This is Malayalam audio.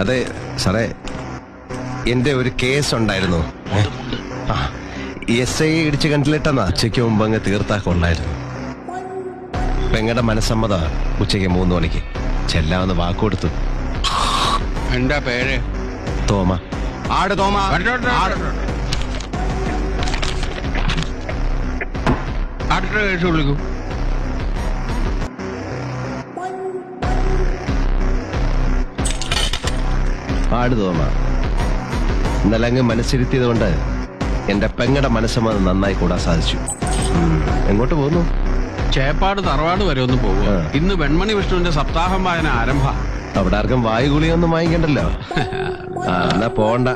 അതെ സാറേ, എന്റെ ഒരു കേസ് ഉണ്ടായിരുന്നു. SI ഇടിച്ച് കണ്ടിലിട്ടെന്നാ ഉച്ചയ്ക്ക് മുമ്പ് അങ്ങ് തീർത്താ കൊള്ളായിരുന്നു. പെങ്ങടെ മനസ്സമ്മത ഉച്ചയ്ക്ക് 3 മണിക്ക് ചെല്ലാമെന്ന് വാക്കുകൊടുത്തു. എന്താ പേര്? തോമ. ആട് തോമ. അടുത്ത കേസ് വിളിക്കൂ. ആട് തോമ. ഇന്നലെ അങ്ങ് മനസ്സിരുത്തിയത് കൊണ്ട് എന്റെ പെങ്ങടെ മനസ്സമ്മതം നന്നായി കൂടാൻ സാധിച്ചു. എങ്ങോട്ട് പോകുന്നു? ചേപ്പാട് തറവാട് വരെ ഒന്ന് പോകും. ഇന്ന് വെൺമണി വിഷ്ണുവിന്റെ സപ്താഹം വായന ആരംഭ. അവിടെ ആർക്കും വായുഗുളിയൊന്നും വാങ്ങിക്കണ്ടല്ലോ. എന്നാ പോണ്ട.